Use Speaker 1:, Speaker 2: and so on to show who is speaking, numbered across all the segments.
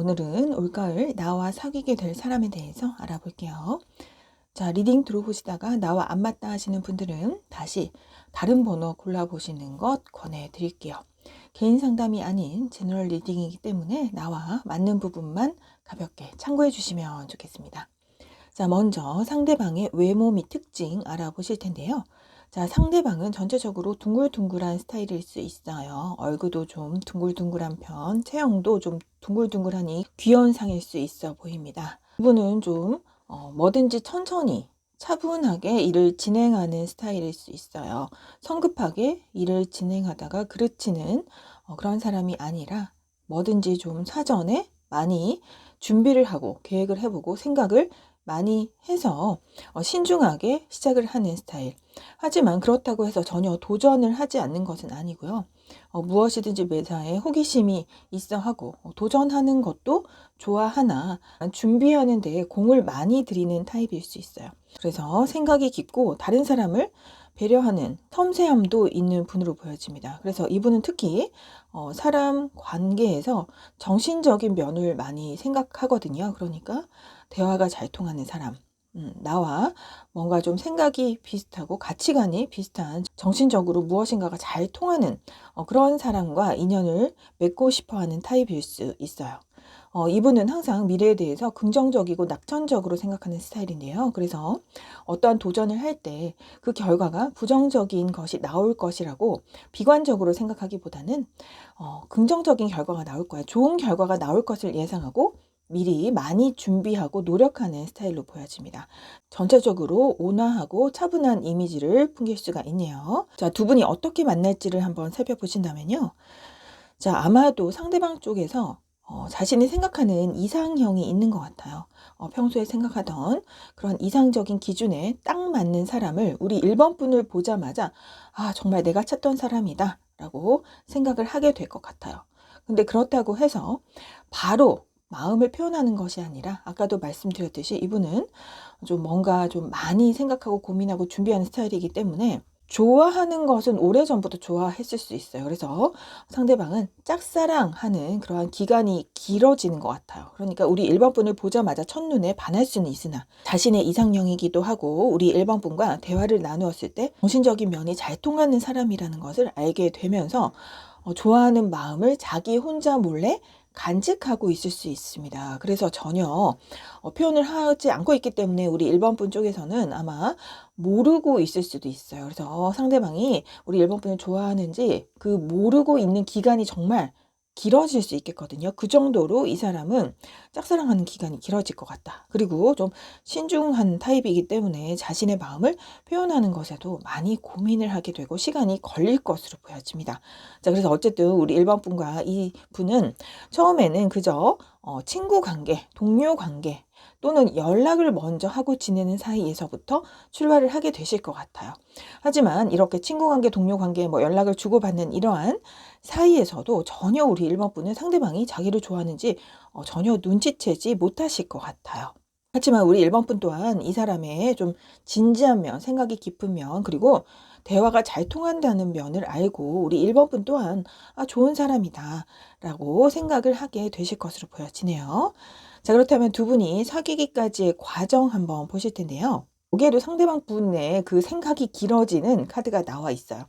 Speaker 1: 오늘은 올가을 나와 사귀게 될 사람에 대해서 알아볼게요. 자, 리딩 들어보시다가 나와 안 맞다 하시는 분들은 다시 다른 번호 골라보시는 것 권해드릴게요. 개인 상담이 아닌 제너럴 리딩이기 때문에 나와 맞는 부분만 가볍게 참고해 주시면 좋겠습니다. 자, 먼저 상대방의 외모 및 특징 알아보실 텐데요. 자, 상대방은 전체적으로 둥글둥글한 스타일일 수 있어요. 얼굴도 좀 둥글둥글한 편, 체형도 좀 둥글둥글하니 귀여운 상일 수 있어 보입니다. 이분은 좀 뭐든지 천천히 차분하게 일을 진행하는 스타일일 수 있어요. 성급하게 일을 진행하다가 그르치는 그런 사람이 아니라 뭐든지 좀 사전에 많이 준비를 하고 계획을 해보고 생각을 많이 해서 신중하게 시작을 하는 스타일. 하지만 그렇다고 해서 전혀 도전을 하지 않는 것은 아니고요. 무엇이든지 매사에 호기심이 있어 하고 도전하는 것도 좋아하나 준비하는 데에 공을 많이 들이는 타입일 수 있어요. 그래서 생각이 깊고 다른 사람을 배려하는 섬세함도 있는 분으로 보여집니다. 그래서 이분은 특히 사람 관계에서 정신적인 면을 많이 생각하거든요. 그러니까 대화가 잘 통하는 사람, 나와 뭔가 좀 생각이 비슷하고 가치관이 비슷한 정신적으로 무엇인가가 잘 통하는 그런 사람과 인연을 맺고 싶어 하는 타입일 수 있어요. 이분은 항상 미래에 대해서 긍정적이고 낙천적으로 생각하는 스타일인데요. 그래서 어떠한 도전을 할 때 그 결과가 부정적인 것이 나올 것이라고 비관적으로 생각하기보다는 긍정적인 결과가 나올 거야. 좋은 결과가 나올 것을 예상하고 미리 많이 준비하고 노력하는 스타일로 보여집니다. 전체적으로 온화하고 차분한 이미지를 풍길 수가 있네요. 자, 두 분이 어떻게 만날지를 한번 살펴보신다면요. 자, 아마도 상대방 쪽에서 자신이 생각하는 이상형이 있는 것 같아요. 평소에 생각하던 그런 이상적인 기준에 딱 맞는 사람을 우리 1번 분을 보자마자 정말 내가 찾던 사람이다 라고 생각을 하게 될 것 같아요. 근데 그렇다고 해서 바로 마음을 표현하는 것이 아니라 아까도 말씀드렸듯이 이분은 좀 뭔가 좀 많이 생각하고 고민하고 준비하는 스타일이기 때문에 좋아하는 것은 오래전부터 좋아했을 수 있어요. 그래서 상대방은 짝사랑하는 그러한 기간이 길어지는 것 같아요. 그러니까 우리 1번 분을 보자마자 첫눈에 반할 수는 있으나 자신의 이상형이기도 하고 우리 1번 분과 대화를 나누었을 때 정신적인 면이 잘 통하는 사람이라는 것을 알게 되면서 좋아하는 마음을 자기 혼자 몰래 간직하고 있을 수 있습니다. 그래서 전혀 표현을 하지 않고 있기 때문에 우리 1번 분 쪽에서는 아마 모르고 있을 수도 있어요. 그래서 상대방이 우리 1번 분을 좋아하는지 그 모르고 있는 기간이 정말 길어질 수 있겠거든요. 그 정도로 이 사람은 짝사랑하는 기간이 길어질 것 같다. 그리고 좀 신중한 타입이기 때문에 자신의 마음을 표현하는 것에도 많이 고민을 하게 되고 시간이 걸릴 것으로 보여집니다. 자, 그래서 어쨌든 우리 1번 분과 이 분은 처음에는 그저 친구 관계, 동료 관계 또는 연락을 먼저 하고 지내는 사이에서부터 출발을 하게 되실 것 같아요. 하지만 이렇게 친구 관계, 동료 관계, 연락을 주고받는 이러한 사이에서도 전혀 우리 1번 분은 상대방이 자기를 좋아하는지 전혀 눈치채지 못하실 것 같아요. 하지만 우리 1번 분 또한 이 사람의 좀 진지한 면, 생각이 깊은 면, 그리고 대화가 잘 통한다는 면을 알고 우리 1번 분 또한 좋은 사람이다 라고 생각을 하게 되실 것으로 보여지네요. 자, 그렇다면 두 분이 사귀기까지의 과정 한번 보실 텐데요. 여기에도 상대방 분의 그 생각이 길어지는 카드가 나와 있어요.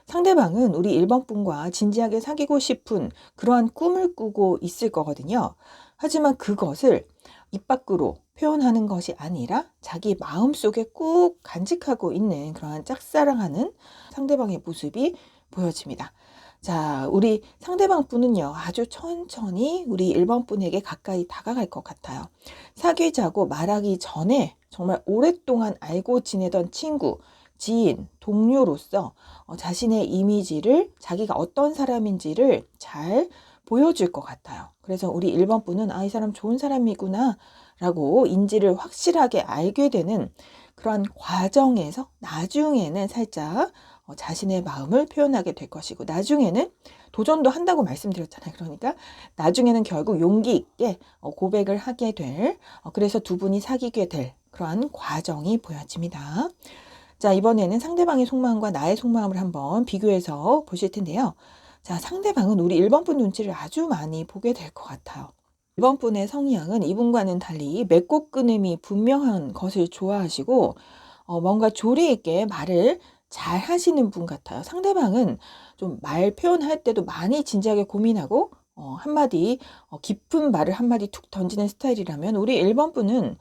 Speaker 1: 상대방은 우리 1번 분과 진지하게 사귀고 싶은 그러한 꿈을 꾸고 있을 거거든요. 하지만 그것을 입 밖으로 표현하는 것이 아니라 자기 마음속에 꾹 간직하고 있는 그러한 짝사랑하는 상대방의 모습이 보여집니다. 자, 우리 상대방 분은요, 아주 천천히 우리 1번 분에게 가까이 다가갈 것 같아요. 사귀자고 말하기 전에 정말 오랫동안 알고 지내던 친구, 지인, 동료로서 자신의 이미지를 자기가 어떤 사람인지를 잘 보여줄 것 같아요. 그래서 우리 1번 분은 이 사람 좋은 사람이구나 라고 인지를 확실하게 알게 되는 그런 과정에서 나중에는 살짝 자신의 마음을 표현하게 될 것이고 나중에는 도전도 한다고 말씀드렸잖아요. 그러니까 나중에는 결국 용기 있게 고백을 하게 될 그래서 두 분이 사귀게 될 그러한 과정이 보여집니다. 자, 이번에는 상대방의 속마음과 나의 속마음을 한번 비교해서 보실 텐데요. 자, 상대방은 우리 1번 분 눈치를 아주 많이 보게 될 것 같아요. 1번 분의 성향은 이분과는 달리 맺고 끊음이 분명한 것을 좋아하시고 뭔가 조리 있게 말을 잘 하시는 분 같아요. 상대방은 좀 말 표현할 때도 많이 진지하게 고민하고 한마디 깊은 말을 한마디 툭 던지는 스타일이라면 우리 1번 분은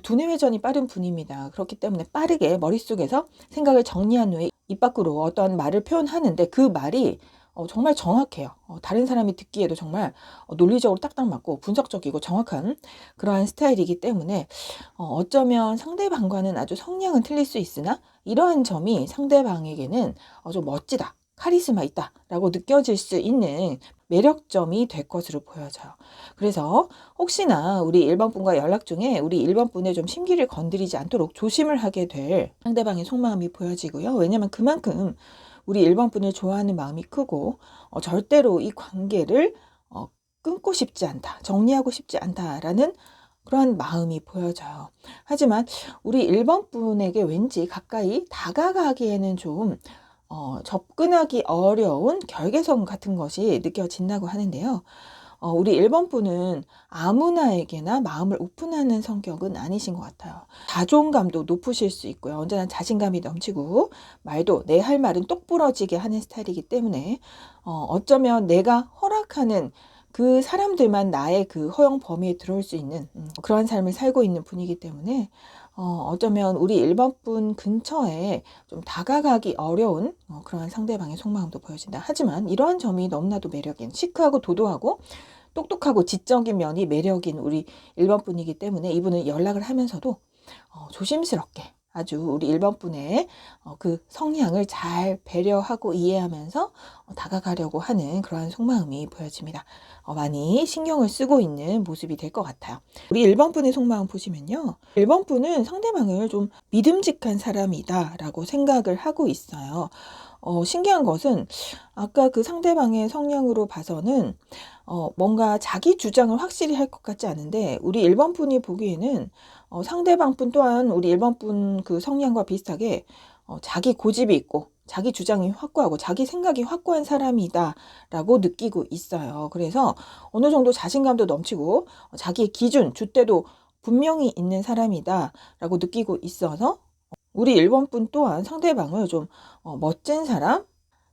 Speaker 1: 두뇌 회전이 빠른 분입니다. 그렇기 때문에 빠르게 머릿속에서 생각을 정리한 후에 입 밖으로 어떠한 말을 표현하는데 그 말이 정말 정확해요. 다른 사람이 듣기에도 정말 논리적으로 딱딱 맞고 분석적이고 정확한 그러한 스타일이기 때문에 어쩌면 상대방과는 아주 성향은 틀릴 수 있으나 이러한 점이 상대방에게는 좀 멋지다, 카리스마 있다 라고 느껴질 수 있는 매력점이 될 것으로 보여져요. 그래서 혹시나 우리 1번 분과 연락 중에 우리 1번 분의 좀 심기를 건드리지 않도록 조심을 하게 될 상대방의 속마음이 보여지고요. 왜냐하면 그만큼 우리 1번 분을 좋아하는 마음이 크고 절대로 이 관계를 끊고 싶지 않다, 정리하고 싶지 않다라는 그러한 마음이 보여져요. 하지만 우리 1번 분에게 왠지 가까이 다가가기에는 좀 접근하기 어려운 결계선 같은 것이 느껴진다고 하는데요. 우리 1번 분은 아무나에게나 마음을 오픈하는 성격은 아니신 것 같아요. 자존감도 높으실 수 있고요. 언제나 자신감이 넘치고 말도 내 할 말은 똑부러지게 하는 스타일이기 때문에 어쩌면 내가 허락하는 그 사람들만 나의 그 허용 범위에 들어올 수 있는 그러한 삶을 살고 있는 분이기 때문에 어쩌면 우리 1번 분 근처에 좀 다가가기 어려운 그러한 상대방의 속마음도 보여진다. 하지만 이러한 점이 너무나도 매력인 시크하고 도도하고 똑똑하고 지적인 면이 매력인 우리 1번 분이기 때문에 이분은 연락을 하면서도 조심스럽게 아주 우리 1번 분의 그 성향을 잘 배려하고 이해하면서 다가가려고 하는 그러한 속마음이 보여집니다. 많이 신경을 쓰고 있는 모습이 될 것 같아요. 우리 1번 분의 속마음 보시면요. 1번 분은 상대방을 좀 믿음직한 사람이다 라고 생각을 하고 있어요. 신기한 것은 아까 그 상대방의 성향으로 봐서는 뭔가 자기 주장을 확실히 할 것 같지 않은데 우리 1번 분이 보기에는 상대방 분 또한 우리 1번 분 그 성향과 비슷하게 자기 고집이 있고 자기 주장이 확고하고 자기 생각이 확고한 사람이다 라고 느끼고 있어요. 그래서 어느 정도 자신감도 넘치고 자기의 기준, 줏대도 분명히 있는 사람이다 라고 느끼고 있어서 우리 1번 분 또한 상대방을 좀 멋진 사람,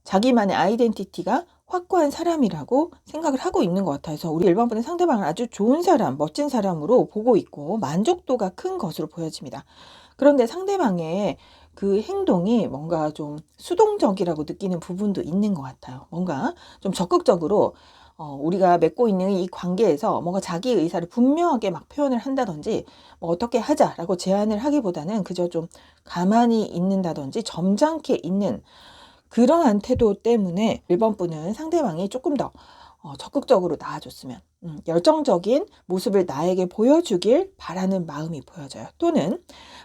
Speaker 1: 자기만의 아이덴티티가 확고한 사람이라고 생각을 하고 있는 것 같아서 우리 1번 분은 상대방을 아주 좋은 사람, 멋진 사람으로 보고 있고 만족도가 큰 것으로 보여집니다. 그런데 상대방의 그 행동이 뭔가 좀 수동적이라고 느끼는 부분도 있는 것 같아요. 뭔가 좀 적극적으로 우리가 맺고 있는 이 관계에서 뭔가 자기 의사를 분명하게 막 표현을 한다든지 뭐 어떻게 하자라고 제안을 하기보다는 그저 좀 가만히 있는다든지 점잖게 있는 그러한 태도 때문에 1번 분은 상대방이 조금 더 적극적으로 나아줬으면 열정적인 모습을 나에게 보여주길 바라는 마음이 보여져요. 또는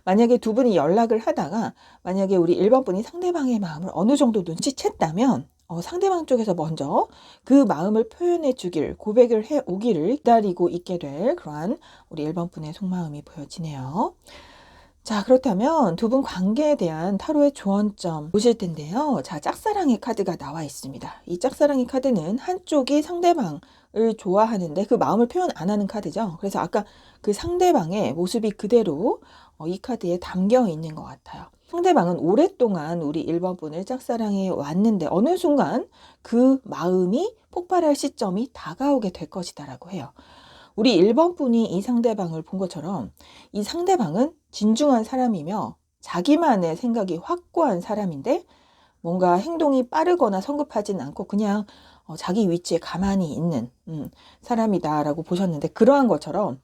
Speaker 1: 만약에 두 분이 연락을 하다가 만약에 우리 1번 분이 상대방의 마음을 어느 정도 눈치챘다면 상대방 쪽에서 먼저 그 마음을 표현해 주길, 고백을 해 오기를 기다리고 있게 될 그러한 우리 1번 분의 속마음이 보여지네요. 자, 그렇다면 두 분 관계에 대한 타로의 조언점 보실 텐데요. 자, 짝사랑의 카드가 나와 있습니다. 이 짝사랑의 카드는 한쪽이 상대방을 좋아하는데 그 마음을 표현 안 하는 카드죠. 그래서 아까 그 상대방의 모습이 그대로 이 카드에 담겨 있는 것 같아요. 상대방은 오랫동안 우리 1번 분을 짝사랑해 왔는데 어느 순간 그 마음이 폭발할 시점이 다가오게 될 것이다라고 해요. 우리 1번 분이 이 상대방을 본 것처럼 이 상대방은 진중한 사람이며 자기만의 생각이 확고한 사람인데 뭔가 행동이 빠르거나 성급하진 않고 그냥 자기 위치에 가만히 있는 사람이다라고 보셨는데 그러한 것처럼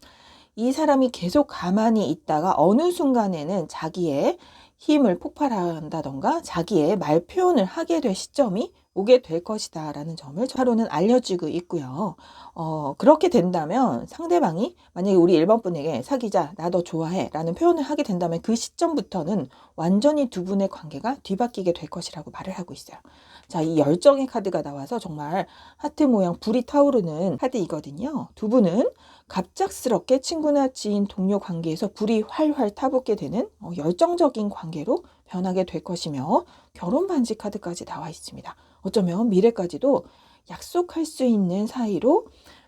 Speaker 1: 이 사람이 계속 가만히 있다가 어느 순간에는 자기의 힘을 폭발한다던가 자기의 말 표현을 하게 될 시점이 오게 될 것이다 라는 점을 타로는 알려주고 있고요. 그렇게 된다면 상대방이 만약에 우리 1번 분에게 사귀자, 나 너 좋아해 라는 표현을 하게 된다면 그 시점부터는 완전히 두 분의 관계가 뒤바뀌게 될 것이라고 말을 하고 있어요. 자, 이 열정의 카드가 나와서 정말 하트 모양 불이 타오르는 카드이거든요. 두 분은 갑작스럽게 친구나 지인, 동료 관계에서 불이 활활 타붙게 되는 열정적인 관계로 변하게 될 것이며 결혼 반지 카드까지 나와 있습니다. 어쩌면 미래까지도 약속할 수 있는 사이로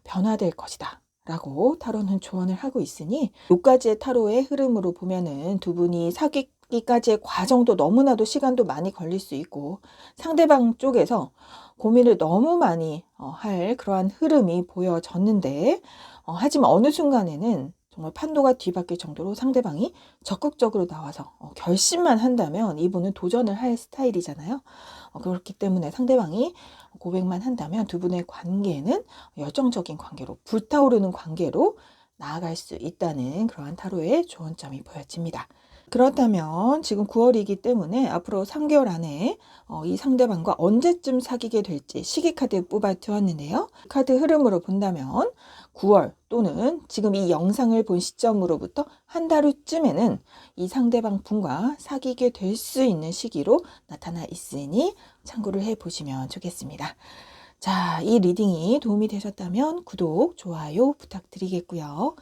Speaker 1: 변화될 것이다 라고 타로는 조언을 하고 있으니, 몇 가지의 타로의 흐름으로 보면은 두 분이 사귀기까지의 과정도 너무나도 시간도 많이 걸릴 수 있고, 상대방 쪽에서 고민을 너무 많이 할 그러한 흐름이 보여졌는데, 하지만 어느 순간에는 정말 판도가 뒤바뀔 정도로 상대방이 적극적으로 나와서 결심만 한다면, 이분은 도전을 할 스타일이잖아요. 그렇기 때문에 상대방이 고백만 한다면 두 분의 관계는 열정적인 관계로, 불타오르는 관계로 나아갈 수 있다는 그러한 타로의 조언점이 보여집니다. 그렇다면 지금 9월이기 때문에 앞으로 3개월 안에 이 상대방과 언제쯤 사귀게 될지 시기 카드 뽑아 두었는데요. 카드 흐름으로 본다면 9월 또는 지금 이 영상을 본 시점으로부터 한 달 후쯤에는 이 상대방 분과 사귀게 될 수 있는 시기로 나타나 있으니 참고를 해 보시면 좋겠습니다. 자, 이 리딩이 도움이 되셨다면 구독, 좋아요 부탁드리겠고요.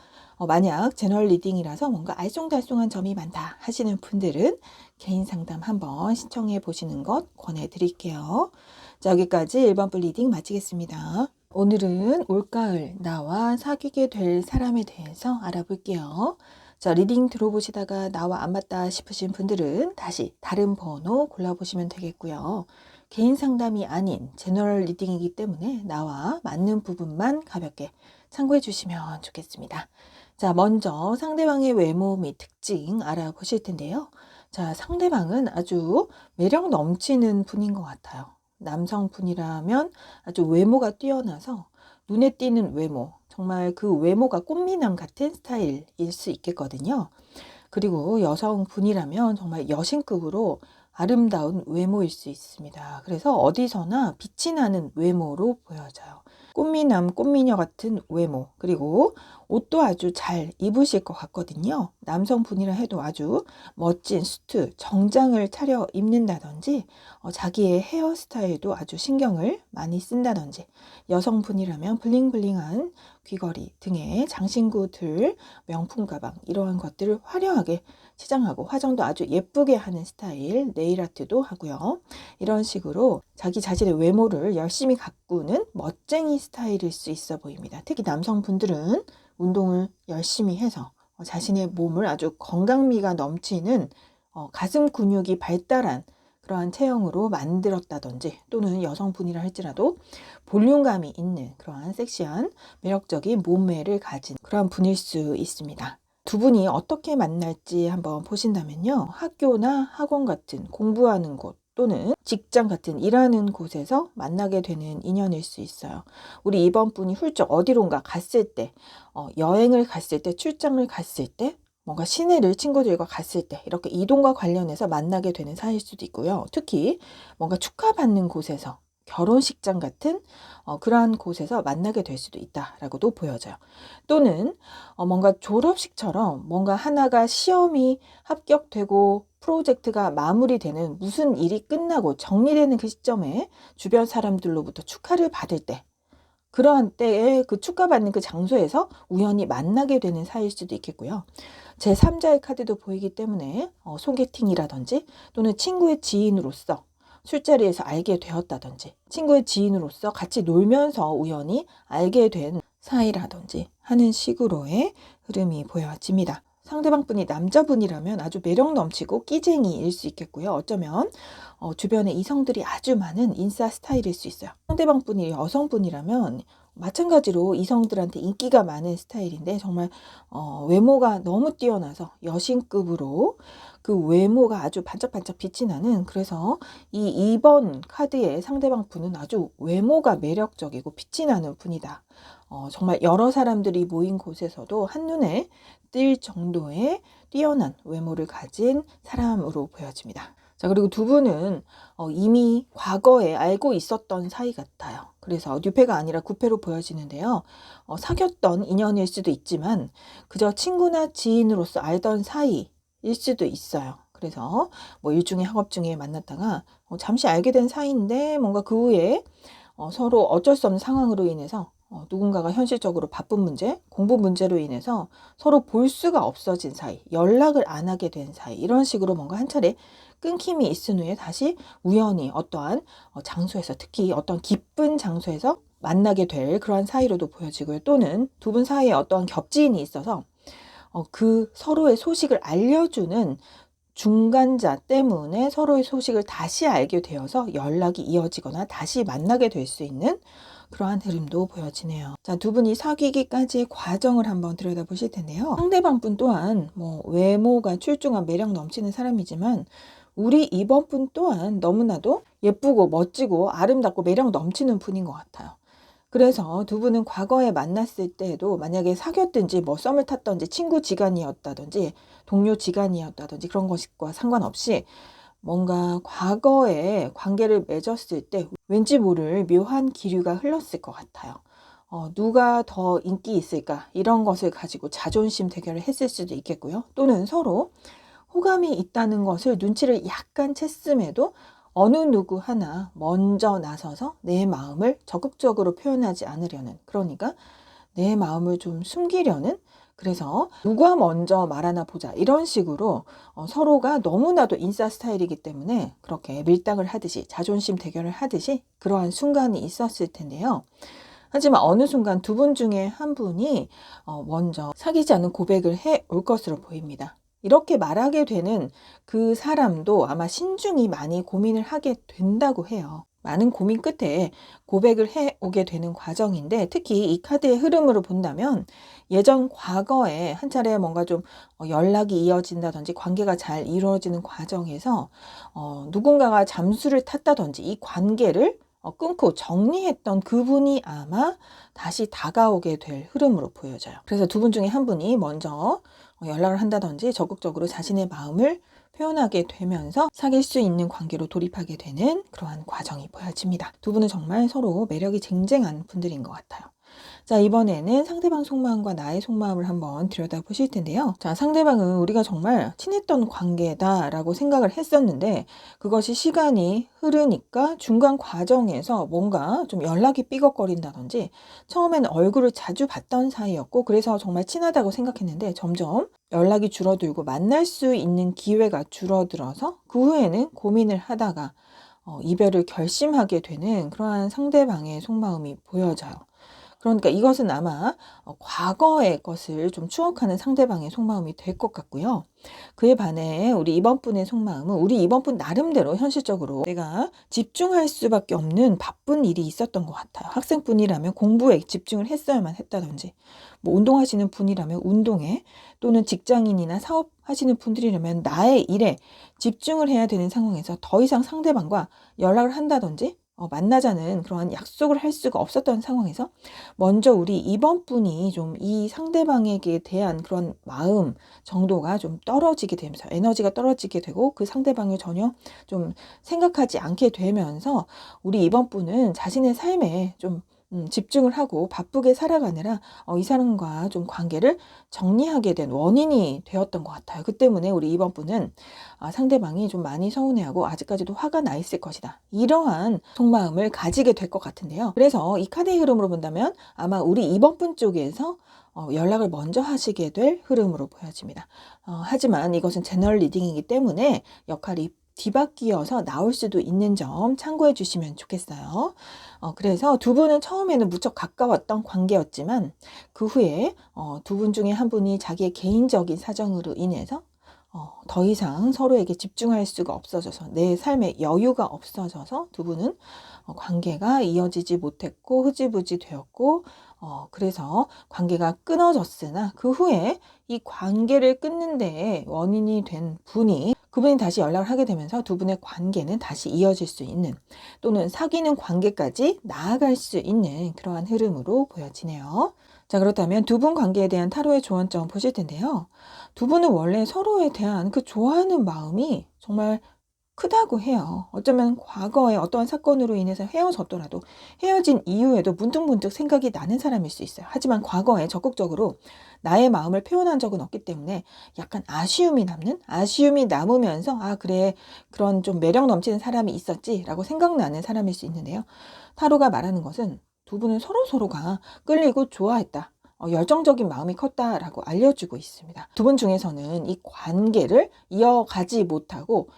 Speaker 1: 만약 제너럴 리딩이라서 뭔가 알쏭달쏭한 점이 많다 하시는 분들은 개인 상담 한번 신청해 보시는 것 권해드릴게요. 자, 여기까지 1번 분 리딩 마치겠습니다. 오늘은 올가을 나와 사귀게 될 사람에 대해서 알아볼게요. 자, 리딩 들어보시다가 나와 안 맞다 싶으신 분들은 다시 다른 번호 골라보시면 되겠고요. 개인 상담이 아닌 제너럴 리딩이기 때문에 나와 맞는 부분만 가볍게 참고해 주시면 좋겠습니다. 자, 먼저 상대방의 외모 및 특징 알아보실 텐데요. 자, 상대방은 아주 매력 넘치는 분인 것 같아요. 남성분이라면 아주 외모가 뛰어나서 눈에 띄는 외모, 정말 그 외모가 꽃미남 같은 스타일일 수 있겠거든요. 그리고 여성분이라면 정말 여신급으로 아름다운 외모일 수 있습니다. 그래서 어디서나 빛이 나는 외모로 보여져요. 꽃미남, 꽃미녀 같은 외모, 그리고 옷도 아주 잘 입으실 것 같거든요. 남성분이라 해도 아주 멋진 수트, 정장을 차려 입는다든지 자기의 헤어스타일도 아주 신경을 많이 쓴다든지, 여성분이라면 블링블링한 귀걸이 등의 장신구들, 명품 가방 이러한 것들을 화려하게 치장하고 화장도 아주 예쁘게 하는 스타일, 네일아트도 하고요. 이런 식으로 자기 자신의 외모를 열심히 가꾸는 멋쟁이 스타일일 수 있어 보입니다. 특히 남성분들은 운동을 열심히 해서 자신의 몸을 아주 건강미가 넘치는 가슴 근육이 발달한 그러한 체형으로 만들었다든지, 또는 여성분이라 할지라도 볼륨감이 있는 그러한 섹시한 매력적인 몸매를 가진 그러한 분일 수 있습니다. 두 분이 어떻게 만날지 한번 보신다면요. 학교나 학원 같은 공부하는 곳, 또는 직장 같은 일하는 곳에서 만나게 되는 인연일 수 있어요. 우리 이번 분이 훌쩍 어디론가 갔을 때, 여행을 갔을 때, 출장을 갔을 때, 뭔가 시내를 친구들과 갔을 때 이렇게 이동과 관련해서 만나게 되는 사이일 수도 있고요. 특히 뭔가 축하받는 곳에서, 결혼식장 같은 그러한 곳에서 만나게 될 수도 있다라고도 보여져요. 또는 뭔가 졸업식처럼 뭔가 하나가 시험이 합격되고 프로젝트가 마무리되는, 무슨 일이 끝나고 정리되는 그 시점에 주변 사람들로부터 축하를 받을 때, 그러한 때에 그 축하받는 그 장소에서 우연히 만나게 되는 사이일 수도 있겠고요. 제3자의 카드도 보이기 때문에 소개팅이라든지, 또는 친구의 지인으로서 술자리에서 알게 되었다든지, 친구의 지인으로서 같이 놀면서 우연히 알게 된 사이라든지 하는 식으로의 흐름이 보여집니다. 상대방 분이 남자분이라면 아주 매력 넘치고 끼쟁이일 수 있겠고요. 어쩌면 주변에 이성들이 아주 많은 인싸 스타일일 수 있어요. 상대방 분이 여성분이라면 마찬가지로 이성들한테 인기가 많은 스타일인데, 정말 외모가 너무 뛰어나서 여신급으로 그 외모가 아주 반짝반짝 빛이 나는, 그래서 이 2번 카드의 상대방 분은 아주 외모가 매력적이고 빛이 나는 분이다. 정말 여러 사람들이 모인 곳에서도 한눈에 띌 정도의 뛰어난 외모를 가진 사람으로 보여집니다. 자, 그리고 두 분은 이미 과거에 알고 있었던 사이 같아요. 그래서 뉴페가 아니라 구페로 보여지는데요. 사귀었던 인연일 수도 있지만 그저 친구나 지인으로서 알던 사이일 수도 있어요. 그래서 뭐 일중에 학업 중에 만났다가 잠시 알게 된 사이인데, 뭔가 그 후에 서로 어쩔 수 없는 상황으로 인해서 누군가가 현실적으로 바쁜 문제, 공부 문제로 인해서 서로 볼 수가 없어진 사이, 연락을 안 하게 된 사이, 이런 식으로 뭔가 한 차례 끊김이 있은 후에 다시 우연히 어떠한 장소에서, 특히 어떤 기쁜 장소에서 만나게 될 그러한 사이로도 보여지고요. 또는 두 분 사이에 어떠한 겹지인이 있어서 그 서로의 소식을 알려주는 중간자 때문에 서로의 소식을 다시 알게 되어서 연락이 이어지거나 다시 만나게 될 수 있는 그러한 흐름도 보여지네요. 자, 두 분이 사귀기까지의 과정을 한번 들여다보실 텐데요. 상대방 분 또한 뭐 외모가 출중한 매력 넘치는 사람이지만 우리 이번 분 또한 너무나도 예쁘고 멋지고 아름답고 매력 넘치는 분인 것 같아요. 그래서 두 분은 과거에 만났을 때에도 만약에 사귀었든지 뭐 썸을 탔든지 친구 지간이었다든지 동료 지간이었다든지 그런 것과 상관없이 뭔가 과거에 관계를 맺었을 때 왠지 모를 묘한 기류가 흘렀을 것 같아요. 누가 더 인기 있을까 이런 것을 가지고 자존심 대결을 했을 수도 있겠고요. 또는 서로 호감이 있다는 것을 눈치를 약간 챘음에도 어느 누구 하나 먼저 나서서 내 마음을 적극적으로 표현하지 않으려는, 그러니까 내 마음을 좀 숨기려는, 그래서 누가 먼저 말하나 보자 이런 식으로 서로가 너무나도 인싸 스타일이기 때문에 그렇게 밀당을 하듯이 자존심 대결을 하듯이 그러한 순간이 있었을 텐데요. 하지만 어느 순간 두 분 중에 한 분이 먼저 사귀지 않은 고백을 해 올 것으로 보입니다. 이렇게 말하게 되는 그 사람도 아마 신중히 많이 고민을 하게 된다고 해요. 많은 고민 끝에 고백을 해 오게 되는 과정인데, 특히 이 카드의 흐름으로 본다면 예전 과거에 한 차례 뭔가 좀 연락이 이어진다든지 관계가 잘 이루어지는 과정에서 누군가가 잠수를 탔다든지 이 관계를 끊고 정리했던 그분이 아마 다시 다가오게 될 흐름으로 보여져요. 그래서 두 분 중에 한 분이 먼저 연락을 한다든지 적극적으로 자신의 마음을 표현하게 되면서 사귈 수 있는 관계로 돌입하게 되는 그러한 과정이 보여집니다. 두 분은 정말 서로 매력이 쟁쟁한 분들인 것 같아요. 자, 이번에는 상대방 속마음과 나의 속마음을 한번 들여다보실 텐데요. 자, 상대방은 우리가 정말 친했던 관계다라고 생각을 했었는데 그것이 시간이 흐르니까 중간 과정에서 뭔가 좀 연락이 삐걱거린다든지, 처음에는 얼굴을 자주 봤던 사이였고 그래서 정말 친하다고 생각했는데 점점 연락이 줄어들고 만날 수 있는 기회가 줄어들어서 그 후에는 고민을 하다가 이별을 결심하게 되는 그러한 상대방의 속마음이 보여져요. 그러니까 이것은 아마 과거의 것을 좀 추억하는 상대방의 속마음이 될 것 같고요. 그에 반해 우리 이번 분의 속마음은 우리 이번 분 나름대로 현실적으로 내가 집중할 수밖에 없는 바쁜 일이 있었던 것 같아요. 학생분이라면 공부에 집중을 했어야만 했다든지, 뭐 운동하시는 분이라면 운동에, 또는 직장인이나 사업하시는 분들이라면 나의 일에 집중을 해야 되는 상황에서 더 이상 상대방과 연락을 한다든지 만나자는 그러한 약속을 할 수가 없었던 상황에서 먼저 우리 이번 분이 좀 이 상대방에게 대한 그런 마음 정도가 좀 떨어지게 되면서 에너지가 떨어지게 되고 그 상대방을 전혀 좀 생각하지 않게 되면서 우리 이번 분은 자신의 삶에 좀 집중을 하고 바쁘게 살아가느라 이 사람과 좀 관계를 정리하게 된 원인이 되었던 것 같아요. 그 때문에 우리 이번 분은 상대방이 좀 많이 서운해하고 아직까지도 화가 나 있을 것이다, 이러한 속마음을 가지게 될 것 같은데요. 그래서 이 카드의 흐름으로 본다면 아마 우리 이번 분 쪽에서 연락을 먼저 하시게 될 흐름으로 보여집니다. 하지만 이것은 제너럴 리딩이기 때문에 역할이 뒤바뀌어서 나올 수도 있는 점 참고해 주시면 좋겠어요. 그래서 두 분은 처음에는 무척 가까웠던 관계였지만 그 후에 두 분 중에 한 분이 자기의 개인적인 사정으로 인해서 더 이상 서로에게 집중할 수가 없어져서 내 삶에 여유가 없어져서 두 분은 관계가 이어지지 못했고 흐지부지 되었고 그래서 관계가 끊어졌으나 그 후에 이 관계를 끊는 데에 원인이 된 분이 그분이 다시 연락을 하게 되면서 두 분의 관계는 다시 이어질 수 있는, 또는 사귀는 관계까지 나아갈 수 있는 그러한 흐름으로 보여지네요. 자, 그렇다면 두 분 관계에 대한 타로의 조언점 보실 텐데요. 두 분은 원래 서로에 대한 그 좋아하는 마음이 정말 크다고 해요. 어쩌면 과거에 어떠한 사건으로 인해서 헤어졌더라도 헤어진 이후에도 문득문득 생각이 나는 사람일 수 있어요. 하지만 과거에 적극적으로 나의 마음을 표현한 적은 없기 때문에 약간 아쉬움이 남으면서 그래, 그런 좀 매력 넘치는 사람이 있었지라고 생각나는 사람일 수 있는데요. 타로가 말하는 것은 두 분은 서로가 끌리고 좋아했다, 열정적인 마음이 컸다라고 알려주고 있습니다. 두 분 중에서는 이 관계를 이어가지 못하고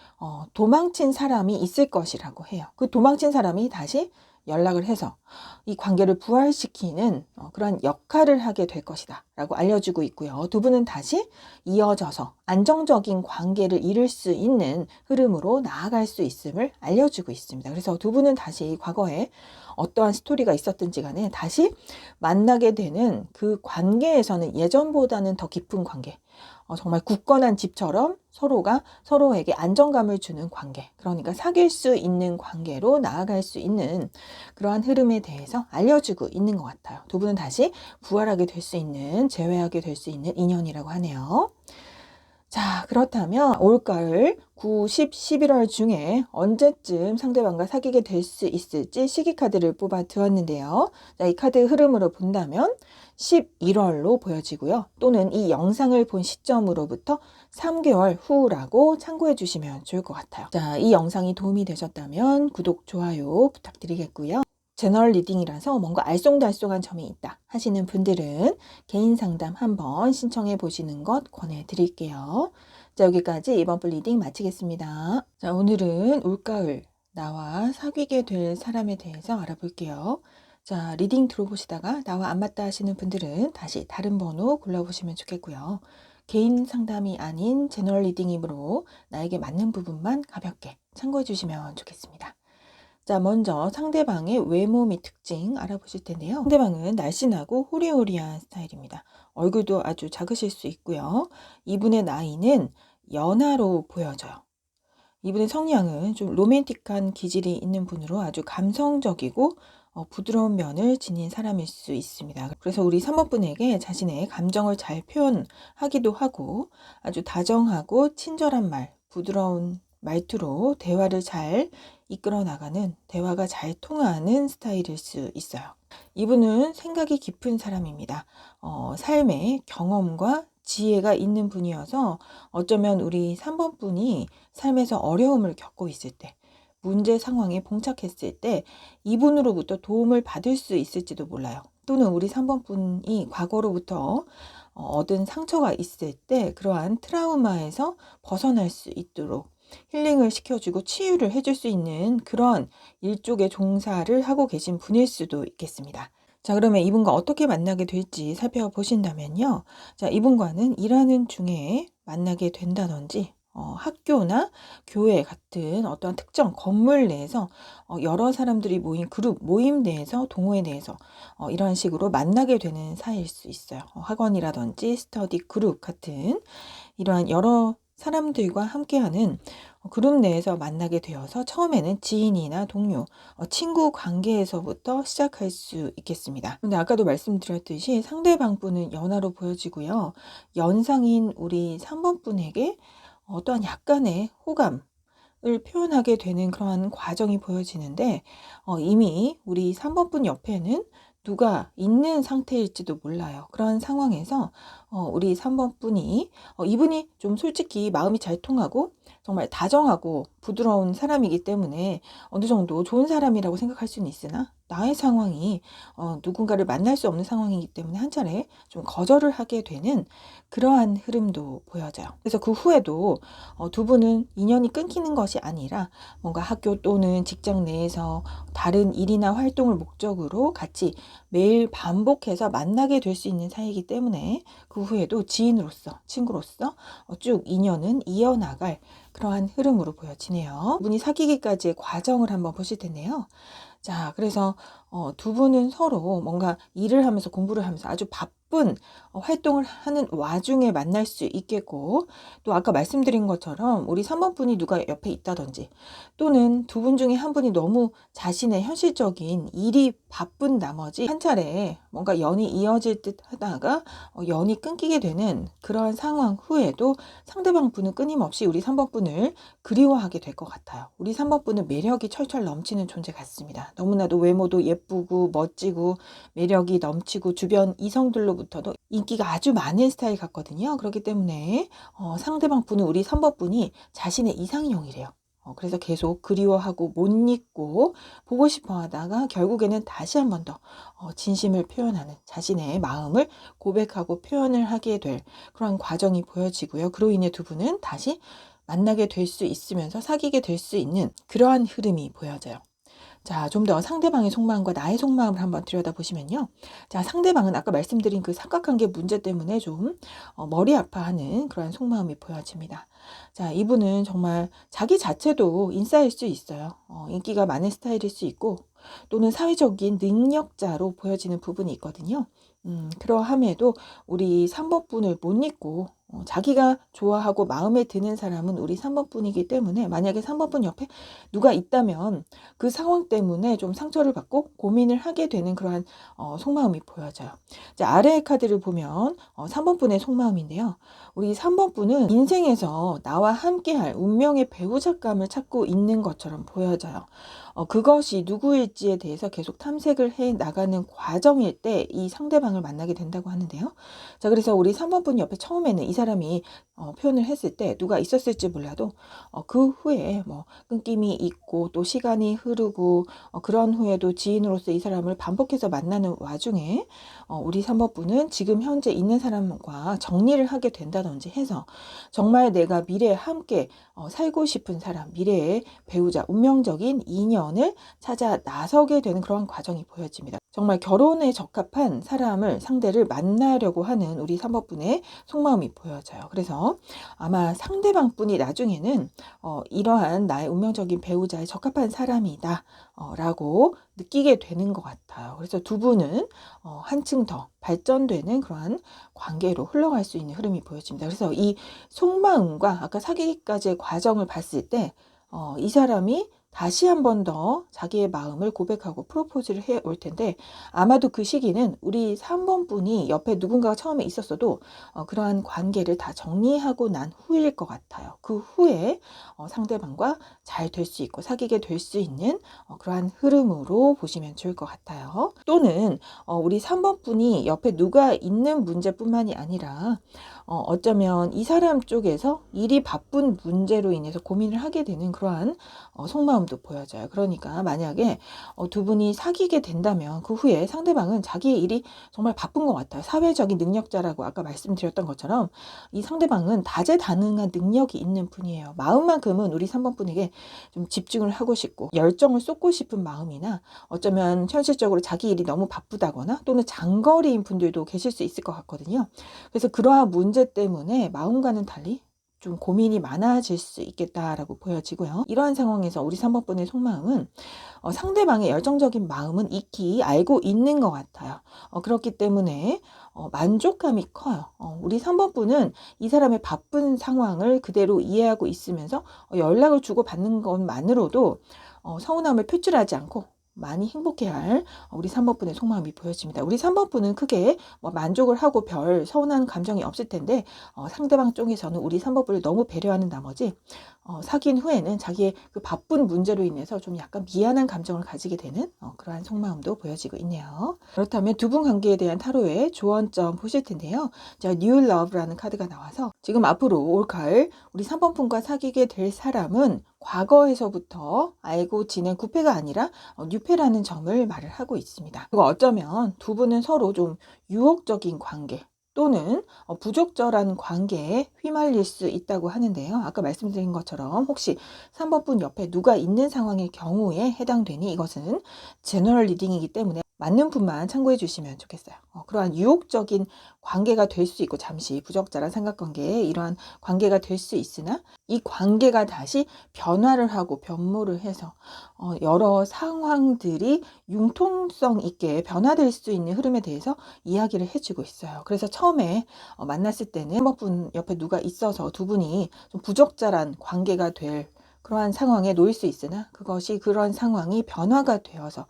Speaker 1: 도망친 사람이 있을 것이라고 해요. 그 도망친 사람이 다시 연락을 해서 이 관계를 부활시키는 그런 역할을 하게 될 것이다 라고 알려주고 있고요. 두 분은 다시 이어져서 안정적인 관계를 이룰 수 있는 흐름으로 나아갈 수 있음을 알려주고 있습니다. 그래서 두 분은 다시 과거에 어떠한 스토리가 있었든지 간에 다시 만나게 되는 그 관계에서는 예전보다는 더 깊은 관계, 정말 굳건한 집처럼 서로가 서로에게 안정감을 주는 관계, 그러니까 사귈 수 있는 관계로 나아갈 수 있는 그러한 흐름에 대해서 알려주고 있는 것 같아요. 두 분은 다시 부활하게 될 수 있는, 재회하게 될 수 있는 인연이라고 하네요. 자, 그렇다면 올가을 9, 10, 11월 중에 언제쯤 상대방과 사귀게 될 수 있을지 시기 카드를 뽑아 두었는데요. 자, 이 카드 흐름으로 본다면 11월로 보여지고요. 또는 이 영상을 본 시점으로부터 3개월 후라고 참고해 주시면 좋을 것 같아요. 자, 이 영상이 도움이 되셨다면 구독, 좋아요 부탁드리겠고요. 제너럴 리딩이라서 뭔가 알쏭달쏭한 점이 있다 하시는 분들은 개인 상담 한번 신청해 보시는 것 권해드릴게요. 자, 여기까지 이번 분 리딩 마치겠습니다. 자, 오늘은 올가을 나와 사귀게 될 사람에 대해서 알아볼게요. 자, 리딩 들어보시다가 나와 안 맞다 하시는 분들은 다시 다른 번호 골라보시면 좋겠고요. 개인 상담이 아닌 제너럴 리딩이므로 나에게 맞는 부분만 가볍게 참고해 주시면 좋겠습니다. 자, 먼저 상대방의 외모 및 특징 알아보실 텐데요. 상대방은 날씬하고 호리호리한 스타일입니다. 얼굴도 아주 작으실 수 있고요. 이분의 나이는 연하로 보여져요. 이분의 성향은 좀 로맨틱한 기질이 있는 분으로 아주 감성적이고 부드러운 면을 지닌 사람일 수 있습니다. 그래서 우리 3번 분에게 자신의 감정을 잘 표현하기도 하고 아주 다정하고 친절한 말, 부드러운 말투로 대화를 잘 이끌어 나가는, 대화가 잘 통하는 스타일일 수 있어요. 이분은 생각이 깊은 사람입니다. 삶의 경험과 지혜가 있는 분이어서 어쩌면 우리 3번 분이 삶에서 어려움을 겪고 있을 때, 문제 상황에 봉착했을 때 이분으로부터 도움을 받을 수 있을지도 몰라요. 또는 우리 3번 분이 과거로부터 얻은 상처가 있을 때 그러한 트라우마에서 벗어날 수 있도록 힐링을 시켜주고 치유를 해줄 수 있는 그런 일종의 종사를 하고 계신 분일 수도 있겠습니다. 자, 그러면 이분과 어떻게 만나게 될지 살펴보신다면요. 자, 이분과는 일하는 중에 만나게 된다든지, 학교나 교회 같은 어떤 특정 건물 내에서 여러 사람들이 모인 그룹 모임 내에서, 동호회 내에서 이런 식으로 만나게 되는 사이일 수 있어요. 학원이라든지 스터디 그룹 같은 이러한 여러 사람들과 함께하는 그룹 내에서 만나게 되어서 처음에는 지인이나 동료, 친구 관계에서부터 시작할 수 있겠습니다. 근데 아까도 말씀드렸듯이 상대방 분은 연하로 보여지고요. 연상인 우리 3번 분에게 어떠한 약간의 호감을 표현하게 되는 그러한 과정이 보여지는데 이미 우리 3번 분 옆에는 누가 있는 상태일지도 몰라요. 그런 상황에서 우리 3번 분이 이분이 좀 솔직히 마음이 잘 통하고 정말 다정하고 부드러운 사람이기 때문에 어느 정도 좋은 사람이라고 생각할 수는 있으나 나의 상황이 누군가를 만날 수 없는 상황이기 때문에 한 차례 좀 거절을 하게 되는 그러한 흐름도 보여져요. 그래서 그 후에도 두 분은 인연이 끊기는 것이 아니라 뭔가 학교 또는 직장 내에서 다른 일이나 활동을 목적으로 같이 매일 반복해서 만나게 될 수 있는 사이이기 때문에 그 후에도 지인으로서, 친구로서 쭉 인연은 이어나갈 그러한 흐름으로 보여지네요. 두 분이 사귀기까지의 과정을 한번 보실 텐데요. 자, 그래서 두 분은 서로 뭔가 일을 하면서 공부를 하면서 아주 바쁜 활동을 하는 와중에 만날 수 있겠고, 또 아까 말씀드린 것처럼 우리 3번 분이 누가 옆에 있다든지, 또는 두 분 중에 한 분이 너무 자신의 현실적인 일이 바쁜 나머지 한 차례 뭔가 연이 이어질 듯 하다가 연이 끊기게 되는 그러한 상황 후에도 상대방 분은 끊임없이 우리 3번 분을 그리워하게 될 것 같아요. 우리 3번 분은 매력이 철철 넘치는 존재 같습니다. 너무나도 외모도 예쁘고 멋지고 매력이 넘치고 주변 이성들로부터도 인기가 아주 많은 스타일 같거든요. 그렇기 때문에 상대방 분은 우리 3번 분이 자신의 이상형이래요. 그래서 계속 그리워하고 못 잊고 보고 싶어 하다가 결국에는 다시 한 번 더 진심을 표현하는, 자신의 마음을 고백하고 표현을 하게 될 그런 과정이 보여지고요. 그로 인해 두 분은 다시 만나게 될 수 있으면서 사귀게 될 수 있는 그러한 흐름이 보여져요. 자, 좀 더 상대방의 속마음과 나의 속마음을 한번 들여다보시면요. 자, 상대방은 아까 말씀드린 그 삼각관계 문제 때문에 좀 머리 아파하는 그런 속마음이 보여집니다. 자, 이분은 정말 자기 자체도 인싸일 수 있어요. 인기가 많은 스타일일 수 있고 또는 사회적인 능력자로 보여지는 부분이 있거든요. 그러함에도 우리 3번 분을 못 잊고 자기가 좋아하고 마음에 드는 사람은 우리 3번 분이기 때문에 만약에 3번 분 옆에 누가 있다면 그 상황 때문에 좀 상처를 받고 고민을 하게 되는 그러한 속마음이 보여져요. 이제 아래의 카드를 보면 3번 분의 속마음인데요. 우리 3번 분은 인생에서 나와 함께할 운명의 배우자감을 찾고 있는 것처럼 보여져요. 그것이 누구일지에 대해서 계속 탐색을 해 나가는 과정일 때 이 상대방을 만나게 된다고 하는데요. 자, 그래서 우리 3번 분 옆에 처음에는 이 사람이 표현을 했을 때 누가 있었을지 몰라도 그 후에 뭐 끊김이 있고 또 시간이 흐르고 그런 후에도 지인으로서 이 사람을 반복해서 만나는 와중에 우리 3번 분은 지금 현재 있는 사람과 정리를 하게 된다든지 해서 정말 내가 미래에 함께 살고 싶은 사람, 미래의 배우자, 운명적인 인연을 찾아 나서게 되는 그런 과정이 보여집니다. 정말 결혼에 적합한 사람을 상대를 만나려고 하는 우리 3번 분의 속마음이 보여져요. 그래서 아마 상대방 분이 나중에는 이러한 나의 운명적인 배우자에 적합한 사람이다 라고 느끼게 되는 것 같아요. 그래서 두 분은 한층 더 발전되는 그러한 관계로 흘러갈 수 있는 흐름이 보여집니다. 그래서 이 속마음과 아까 사귀기까지의 과정을 봤을 때 이 사람이 다시 한 번 더 자기의 마음을 고백하고 프로포즈를 해 올 텐데 아마도 그 시기는 우리 3번 분이 옆에 누군가가 처음에 있었어도 그러한 관계를 다 정리하고 난 후일 것 같아요. 그 후에 상대방과 잘 될 수 있고 사귀게 될 수 있는 그러한 흐름으로 보시면 좋을 것 같아요. 또는 우리 3번 분이 옆에 누가 있는 문제뿐만이 아니라 어쩌면 이 사람 쪽에서 일이 바쁜 문제로 인해서 고민을 하게 되는 그러한 속마음도 보여져요. 그러니까 만약에 두 분이 사귀게 된다면 그 후에 상대방은 자기의 일이 정말 바쁜 것 같아요. 사회적인 능력자라고 아까 말씀드렸던 것처럼 이 상대방은 다재다능한 능력이 있는 분이에요. 마음만큼은 우리 3번 분에게 좀 집중을 하고 싶고 열정을 쏟고 싶은 마음이나 어쩌면 현실적으로 자기 일이 너무 바쁘다거나 또는 장거리인 분들도 계실 수 있을 것 같거든요. 그래서 그러한 문제 때문에 마음과는 달리 좀 고민이 많아질 수 있겠다라고 보여지고요. 이러한 상황에서 우리 3번 분의 속마음은 상대방의 열정적인 마음은 익히 알고 있는 것 같아요. 그렇기 때문에 만족감이 커요. 우리 3번 분은 이 사람의 바쁜 상황을 그대로 이해하고 있으면서 연락을 주고받는 것만으로도 서운함을 표출하지 않고 많이 행복해할 우리 3번 분의 속마음이 보여집니다. 우리 3번 분은 크게 만족을 하고 별 서운한 감정이 없을 텐데 상대방 쪽에서는 우리 3번 분을 너무 배려하는 나머지 사귄 후에는 자기의 그 바쁜 문제로 인해서 좀 약간 미안한 감정을 가지게 되는 그러한 속마음도 보여지고 있네요. 그렇다면 두 분 관계에 대한 타로의 조언점 보실 텐데요. 자, New Love라는 카드가 나와서 지금 앞으로 올 가을 우리 3번 분과 사귀게 될 사람은 과거에서부터 알고 지낸 구패가 아니라 뉴패라는 점을 말을 하고 있습니다. 그리고 어쩌면 두 분은 서로 좀 유혹적인 관계 또는 부적절한 관계에 휘말릴 수 있다고 하는데요. 아까 말씀드린 것처럼 혹시 3번 분 옆에 누가 있는 상황의 경우에 해당되니 이것은 제너럴 리딩이기 때문에 맞는 분만 참고해 주시면 좋겠어요. 그러한 유혹적인 관계가 될 수 있고 잠시 부적절한 삼각관계에 이러한 관계가 될 수 있으나 이 관계가 다시 변화를 하고 변모를 해서 여러 상황들이 융통성 있게 변화될 수 있는 흐름에 대해서 이야기를 해주고 있어요. 그래서 처음에 만났을 때는 3번 분 옆에 누가 있어서 두 분이 좀 부적절한 관계가 될 그러한 상황에 놓일 수 있으나 그것이 그런 상황이 변화가 되어서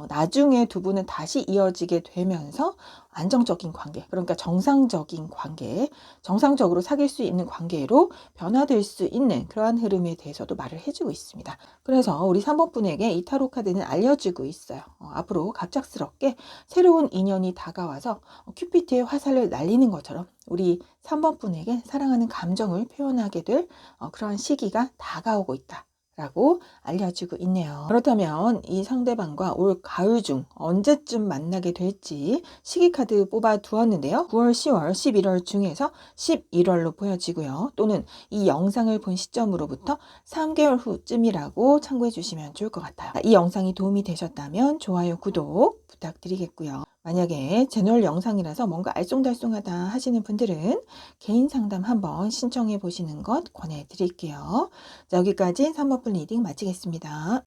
Speaker 1: 나중에 두 분은 다시 이어지게 되면서 안정적인 관계, 그러니까 정상적인 관계, 정상적으로 사귈 수 있는 관계로 변화될 수 있는 그러한 흐름에 대해서도 말을 해주고 있습니다. 그래서 우리 3번 분에게 이 타로 카드는 알려주고 있어요. 앞으로 갑작스럽게 새로운 인연이 다가와서 큐피트의 화살을 날리는 것처럼 우리 3번 분에게 사랑하는 감정을 표현하게 될 그러한 시기가 다가오고 있다 라고 알려주고 있네요. 그렇다면 이 상대방과 올 가을 중 언제쯤 만나게 될지 시기 카드 뽑아 두었는데요. 9월, 10월, 11월 중에서 11월로 보여지고요. 또는 이 영상을 본 시점으로부터 3개월 후쯤이라고 참고해 주시면 좋을 것 같아요. 이 영상이 도움이 되셨다면 좋아요, 구독 부탁드리겠고요. 만약에 제너럴 영상이라서 뭔가 알쏭달쏭하다 하시는 분들은 개인 상담 한번 신청해 보시는 것 권해드릴게요. 자, 여기까지 3번분 리딩 마치겠습니다.